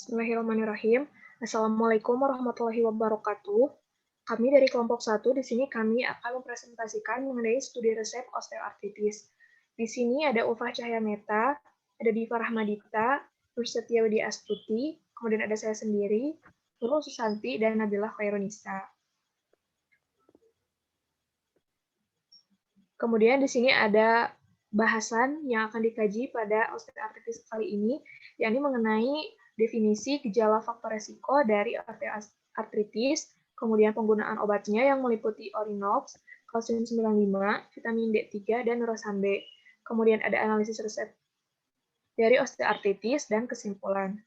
Bismillahirrahmanirrahim. Assalamualaikum warahmatullahi wabarakatuh. Kami dari kelompok 1, di sini kami akan mempresentasikan mengenai studi resep osteoartritis. Di sini ada Ulfa Cahyameta, ada Diva Rahmadita, Nur Setiawati Astuti, kemudian ada saya sendiri, Nurul Susanti, dan Nabila Khairunisa. Kemudian di sini ada bahasan yang akan dikaji pada osteoartritis kali ini, yakni mengenai definisi gejala faktor resiko dari osteoartritis, kemudian penggunaan obatnya yang meliputi Orinox, kalsium 95, vitamin D3, dan Nurosan B. Kemudian ada analisis resep dari osteoartritis dan kesimpulan.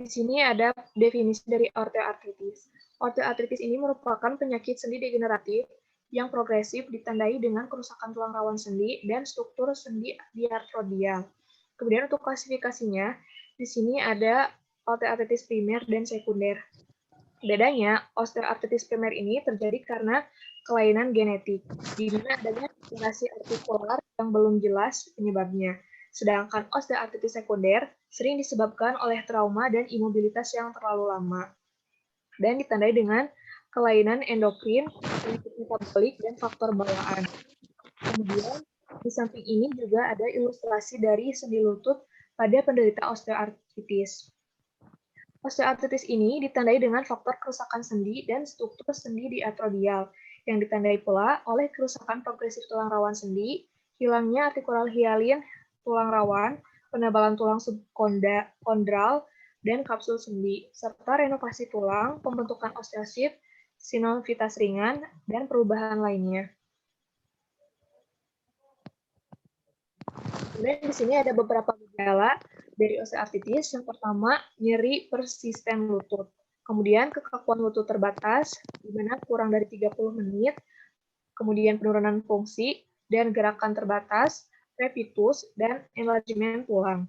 Di sini ada definisi dari osteoartritis. Osteoartritis ini merupakan penyakit sendi degeneratif yang progresif ditandai dengan kerusakan tulang rawan sendi dan struktur sendi diartrodial. Kemudian untuk klasifikasinya, di sini ada osteoartritis primer dan sekunder. Bedanya, osteoartritis primer ini terjadi karena kelainan genetik, di mana adanya degenerasi artikular yang belum jelas penyebabnya. Sedangkan osteoartritis sekunder sering disebabkan oleh trauma dan imobilitas yang terlalu lama, dan ditandai dengan kelainan endokrin, penyakit metabolik, dan faktor bawaan. Kemudian, di samping ini juga ada ilustrasi dari sendi lutut pada penderita osteoartritis. Osteoartritis ini ditandai dengan faktor kerusakan sendi dan struktur sendi diartrodial, yang ditandai pula oleh kerusakan progresif tulang rawan sendi, hilangnya artikular hialin tulang rawan, penebalan tulang subkondral, dan kapsul sendi, serta renovasi tulang, pembentukan osteosit, sinovitas ringan, dan perubahan lainnya. Kemudian di sini ada beberapa gejala dari osteoartritis. Yang pertama, nyeri persisten lutut. Kemudian kekakuan lutut terbatas, di mana kurang dari 30 menit. Kemudian penurunan fungsi dan gerakan terbatas, crepitus, dan enlargement tulang.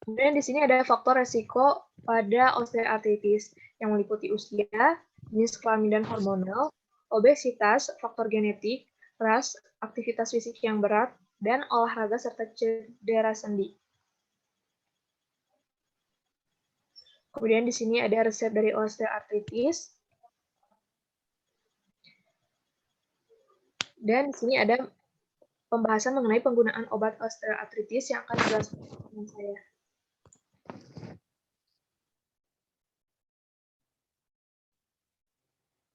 Kemudian di sini ada faktor resiko pada osteoartritis yang meliputi usia, jenis kelamin dan hormonal, obesitas, faktor genetik, ras, aktivitas fisik yang berat, dan olahraga serta cedera sendi. Kemudian di sini ada resep dari osteoartritis. Dan di sini ada pembahasan mengenai penggunaan obat osteoartritis yang akan dijelaskan dengan saya.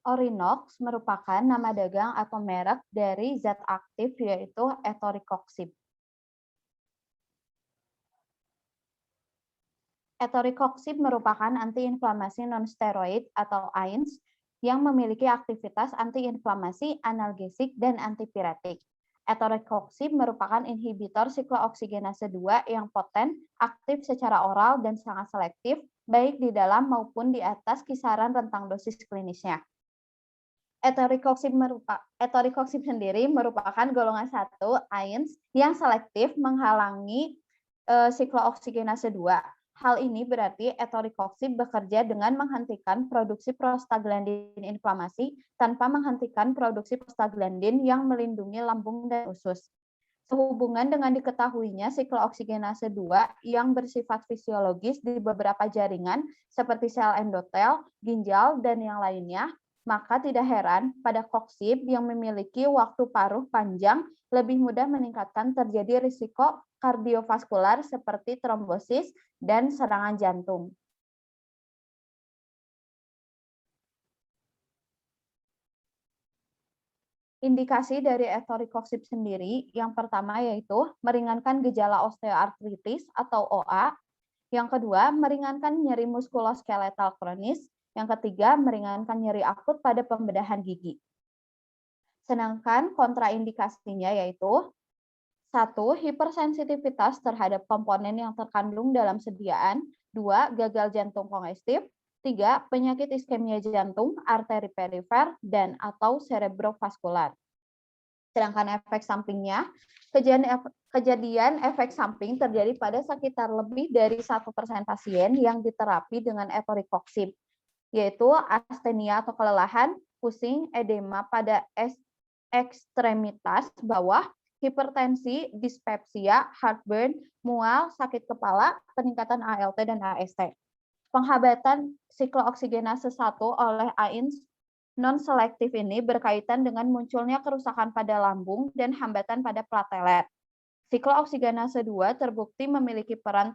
Orinox merupakan nama dagang atau merek dari zat aktif yaitu etoricoxib. Etoricoxib merupakan antiinflamasi non-steroid atau AINS yang memiliki aktivitas antiinflamasi, analgesik, dan antipiretik. Etoricoxib merupakan inhibitor siklooksigenase 2 yang poten, aktif secara oral, dan sangat selektif, baik di dalam maupun di atas kisaran rentang dosis klinisnya. Etoricoxib sendiri merupakan golongan 1 AINS yang selektif menghalangi siklooksigenase 2. Hal ini berarti etoricoxib bekerja dengan menghentikan produksi prostaglandin inflamasi tanpa menghentikan produksi prostaglandin yang melindungi lambung dan usus. Sehubungan dengan diketahuinya siklooksigenase 2 yang bersifat fisiologis di beberapa jaringan seperti sel endotel, ginjal, dan yang lainnya, maka tidak heran pada koksib yang memiliki waktu paruh panjang lebih mudah meningkatkan terjadi risiko kardiovaskular seperti trombosis dan serangan jantung. Indikasi dari etoricoxib sendiri yang pertama yaitu meringankan gejala osteoartritis atau OA, yang kedua meringankan nyeri muskuloskeletal kronis, yang ketiga meringankan nyeri akut pada pembedahan gigi. Sedangkan kontraindikasinya yaitu 1. Hipersensitivitas terhadap komponen yang terkandung dalam sediaan, 2. Gagal jantung kongestif, 3. Penyakit iskemia jantung, arteri perifer, dan atau cerebrovaskular. Sedangkan efek sampingnya, kejadian efek samping terjadi pada sekitar lebih dari 1% pasien yang diterapi dengan etoricoxib, yaitu astenia atau kelelahan, pusing, edema pada ekstremitas bawah, hipertensi, dispepsia, heartburn, mual, sakit kepala, peningkatan ALT dan AST. Penghambatan siklooksigenase 1 oleh AINS non-selektif ini berkaitan dengan munculnya kerusakan pada lambung dan hambatan pada platelet. Siklooksigenase 2 terbukti memiliki peran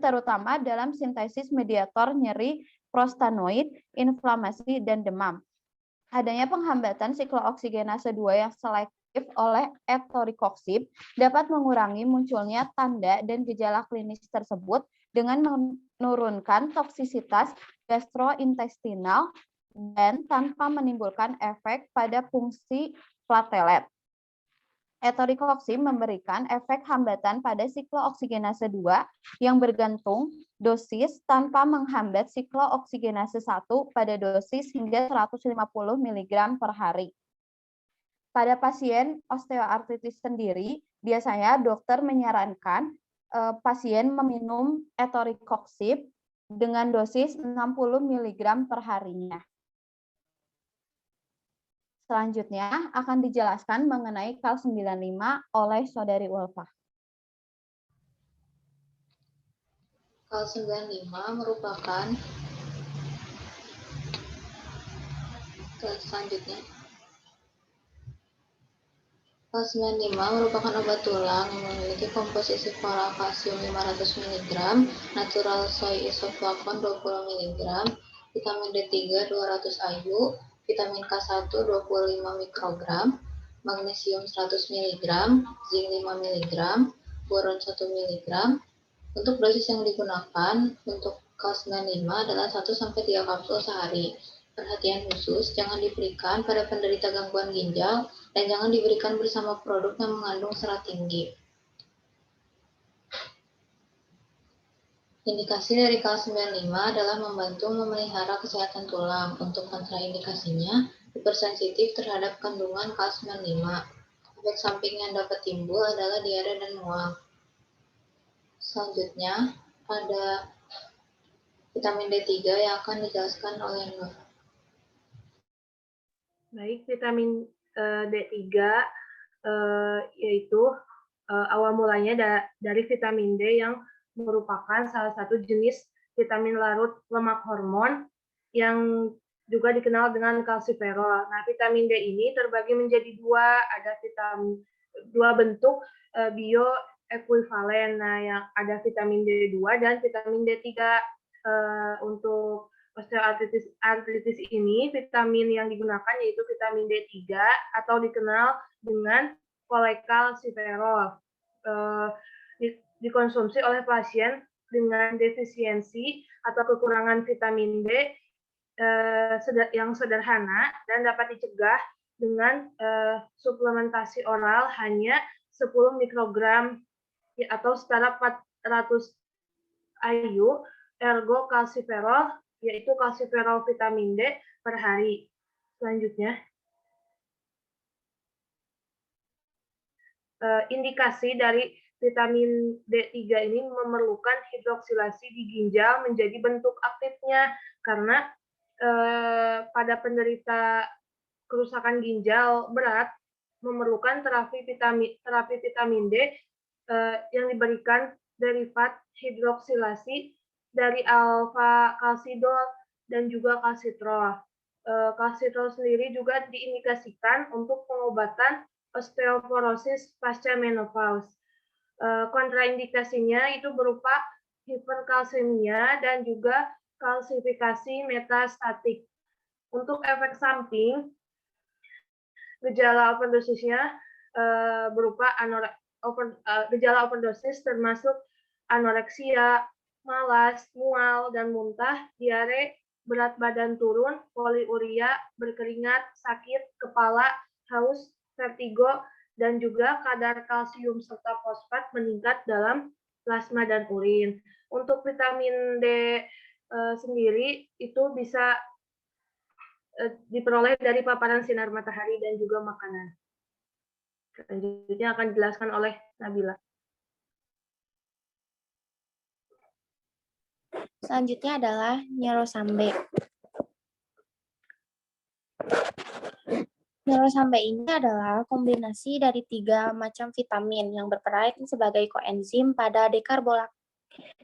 terutama dalam sintesis mediator nyeri prostanoid, inflamasi, dan demam. Adanya penghambatan siklooksigenase 2 yang selektif oleh etorikoksib dapat mengurangi munculnya tanda dan gejala klinis tersebut dengan menurunkan toksisitas gastrointestinal dan tanpa menimbulkan efek pada fungsi platelet. Etorikoksib memberikan efek hambatan pada siklooksigenase 2 yang bergantung dosis tanpa menghambat siklooksigenase 1 pada dosis hingga 150 mg per hari. Pada pasien osteoartritis sendiri, biasanya dokter menyarankan pasien meminum etorikoksib dengan dosis 60 mg per harinya. Selanjutnya akan dijelaskan mengenai Cal 95 oleh Saudari Ulfa. Cal 95 merupakan selanjutnya. Cal 95 merupakan obat tulang yang memiliki komposisi oral kalsium 500 mg, natural soy isoflavone 20 mg, vitamin D3 200 IU, vitamin K1 25 mikrogram, magnesium 100 mg, zinc 5 mg, boron 1 mg. Untuk dosis yang digunakan untuk Cal 95 adalah 1-3 kapsul sehari. Perhatian khusus, jangan diberikan pada penderita gangguan ginjal dan jangan diberikan bersama produk yang mengandung serat tinggi. Indikasi dari Cal 95 adalah membantu memelihara kesehatan tulang. Untuk kontraindikasinya, hipersensitif terhadap kandungan Cal 95. Efek samping yang dapat timbul adalah diare dan mual. Selanjutnya, ada vitamin D3 yang akan dijelaskan oleh Nur. Baik, vitamin D3 yaitu awal mulanya dari vitamin D yang merupakan salah satu jenis vitamin larut lemak hormon yang juga dikenal dengan kalsiferol. Nah, vitamin D ini terbagi menjadi dua bentuk bioekuivalen. Nah, yang ada vitamin D2 dan vitamin D3. Untuk osteoartritis ini, vitamin yang digunakan yaitu vitamin D3 atau dikenal dengan kolekalsiferol. Dikonsumsi oleh pasien dengan defisiensi atau kekurangan vitamin D yang sederhana dan dapat dicegah dengan suplementasi oral hanya 10 mikrogram atau setara 400 IU ergo kalsiferol, yaitu kalsiferol vitamin D per hari. Selanjutnya, indikasi dari vitamin D3 ini memerlukan hidroksilasi di ginjal menjadi bentuk aktifnya, karena pada penderita kerusakan ginjal berat memerlukan terapi vitamin D yang diberikan derivat hidroksilasi dari alfa kalsidol dan juga kalsitrol. Kalsitrol sendiri juga diindikasikan untuk pengobatan osteoporosis pasca menopause. Kontraindikasinya itu berupa hiperkalsemia dan juga kalsifikasi metastatik. Untuk efek samping, gejala overdosisnya berupa gejala overdosis termasuk anoreksia, malas, mual, dan muntah, diare, berat badan turun, poliuria, berkeringat, sakit, kepala, haus, vertigo, dan juga kadar kalsium serta fosfat meningkat dalam plasma dan urin. Untuk vitamin D sendiri itu bisa diperoleh dari paparan sinar matahari dan juga makanan. Selanjutnya akan dijelaskan oleh Nabila. Selanjutnya adalah Nyerosambe. Neurosan B ini adalah kombinasi dari 3 macam vitamin yang berperan sebagai koenzim pada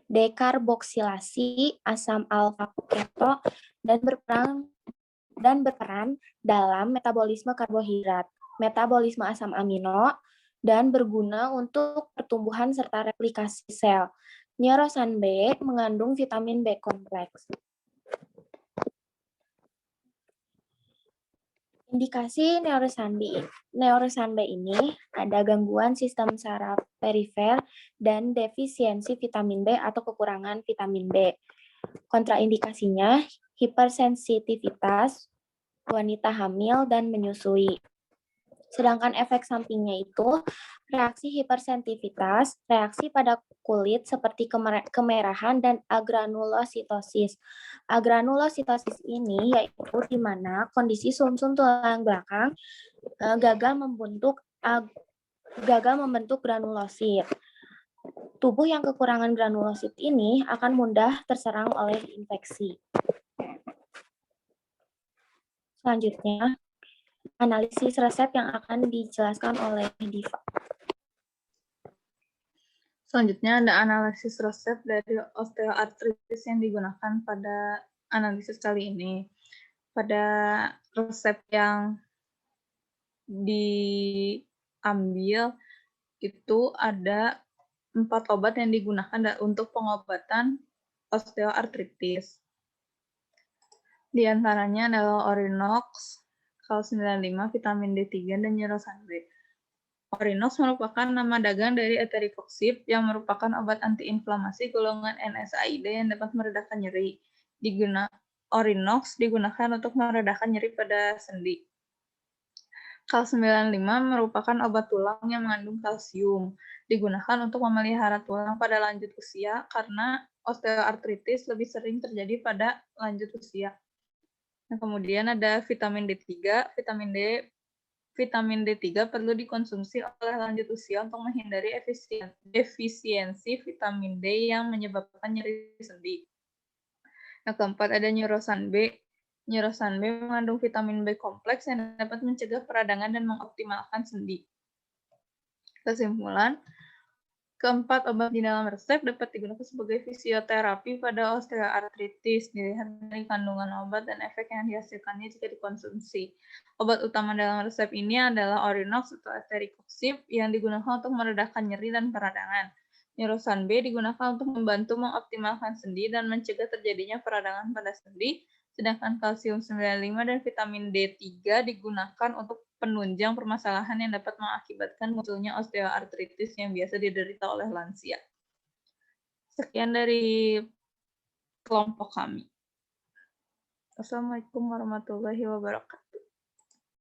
dekarboksilasi asam alfa-keto dan berperan dalam metabolisme karbohidrat, metabolisme asam amino, dan berguna untuk pertumbuhan serta replikasi sel. Neurosan B mengandung vitamin B kompleks. Indikasi neurosan B ini ada gangguan sistem saraf perifer dan defisiensi vitamin B atau kekurangan vitamin B. Kontraindikasinya hipersensitivitas, wanita hamil, dan menyusui. Sedangkan efek sampingnya itu reaksi hipersensitivitas, reaksi pada kulit seperti kemerahan dan agranulositosis. Agranulositosis ini yaitu di mana kondisi sumsum tulang belakang gagal membentuk granulosit. Tubuh yang kekurangan granulosit ini akan mudah terserang oleh infeksi. Selanjutnya, analisis resep yang akan dijelaskan oleh Diva. Selanjutnya ada analisis resep dari osteoartritis yang digunakan pada analisis kali ini. Pada resep yang diambil itu ada 4 obat yang digunakan untuk pengobatan osteoartritis. Di antaranya adalah Orinox, Cal95, vitamin D3, dan Neurosan B. Orinox merupakan nama dagang dari etericoxib yang merupakan obat antiinflamasi golongan NSAID yang dapat meredakan nyeri. Orinox digunakan untuk meredakan nyeri pada sendi. Cal95 merupakan obat tulang yang mengandung kalsium. Digunakan untuk memelihara tulang pada lanjut usia karena osteoartritis lebih sering terjadi pada lanjut usia. Nah, kemudian ada vitamin D3. Vitamin D3 perlu dikonsumsi oleh lanjut usia untuk menghindari defisiensi vitamin D yang menyebabkan nyeri sendi. Yang keempat ada Neurosan B. Neurosan B mengandung vitamin B kompleks yang dapat mencegah peradangan dan mengoptimalkan sendi. Kesimpulan, keempat obat di dalam resep dapat digunakan sebagai fisioterapi pada osteoartritis, dilihat dari kandungan obat dan efek yang dihasilkannya jika dikonsumsi. Obat utama dalam resep ini adalah Orinox atau etericoxib yang digunakan untuk meredakan nyeri dan peradangan. Neurosan B digunakan untuk membantu mengoptimalkan sendi dan mencegah terjadinya peradangan pada sendi, sedangkan kalsium 95 dan vitamin D3 digunakan untuk penunjang permasalahan yang dapat mengakibatkan munculnya osteoartritis yang biasa diderita oleh lansia. Sekian dari kelompok kami. Assalamualaikum warahmatullahi wabarakatuh.